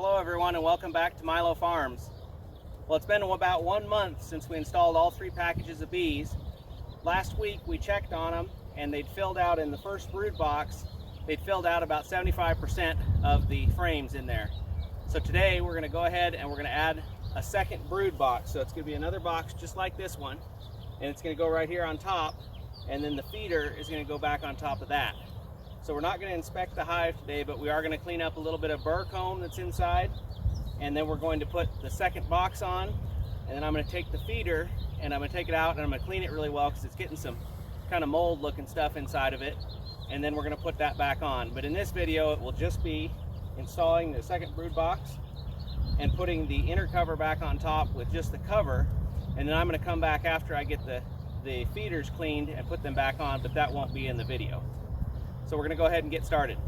Hello everyone and welcome back to Milo Farms. Well, it's been about 1 month since we installed all 3 packages of bees. Last week we checked on them and they'd filled out in the first brood box. They'd filled out about 75% of the frames in there. So today we're going to go ahead and we're going to add a second brood box. So it's going to be another box just like this one, and it's going to go right here on top, and then the feeder is going to go back on top of that. So we're not going to inspect the hive today, but we are going to clean up a little bit of burr comb that's inside, and then we're going to put the second box on, and then I'm going to take the feeder and I'm going to take it out and I'm going to clean it really well because it's getting some kind of mold looking stuff inside of it, and then we're going to put that back on. But in this video it will just be installing the second brood box and putting the inner cover back on top with just the cover, and then I'm going to come back after I get the feeders cleaned and put them back on, but that won't be in the video. So we're going to go ahead and get started.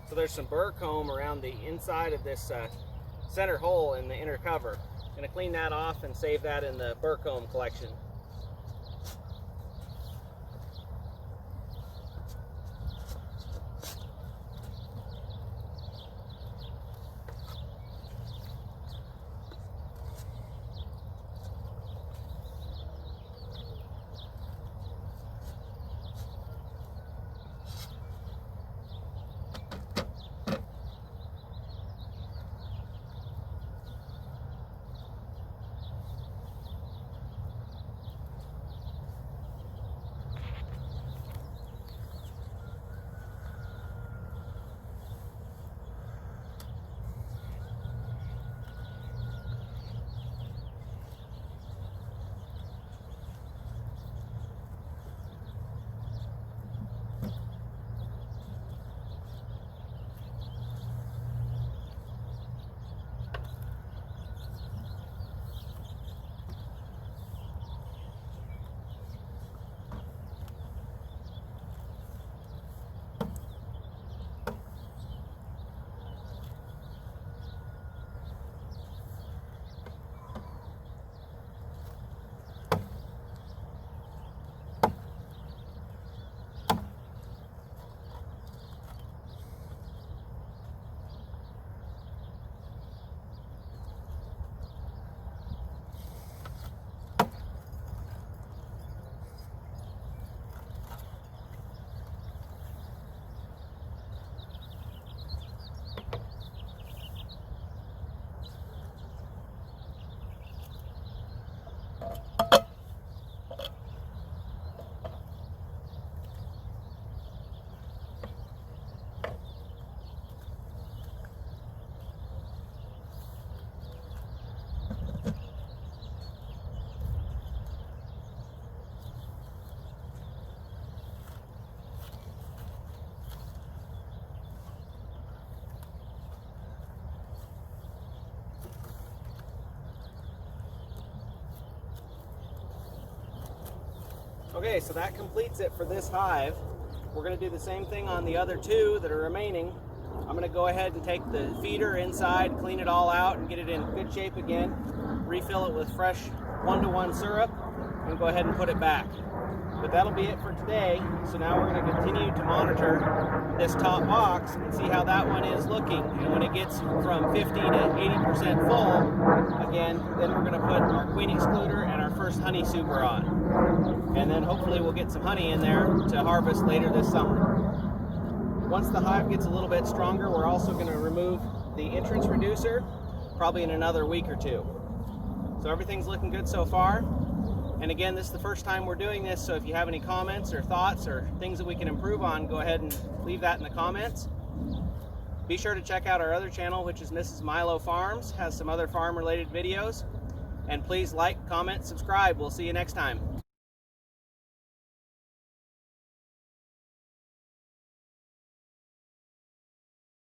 So there's some burr comb around the inside of this center hole in the inner cover. I'm going to clean that off and save that in the burr comb collection. Okay, so that completes it for this hive. We're going to do the same thing on the other two that are remaining. I'm going to go ahead and take the feeder inside, clean it all out, and get it in good shape again. Refill it with fresh 1-to-1 syrup, and go ahead and put it back. But that'll be it for today. So now we're going to continue to monitor this top box and see how that one is looking. And when it gets from 50 to 80% full, again, then we're going to put our queen excluder and our first honey super on. And then hopefully we'll get some honey in there to harvest later this summer. Once the hive gets a little bit stronger, we're also going to remove the entrance reducer, probably in another week or two. So everything's looking good so far. And again, this is the first time we're doing this, so if you have any comments or thoughts or things that we can improve on, go ahead and leave that in the comments. Be sure to check out our other channel, which is Mrs. Milo Farms, has some other farm related videos. And please like, comment, subscribe. We'll see you next time.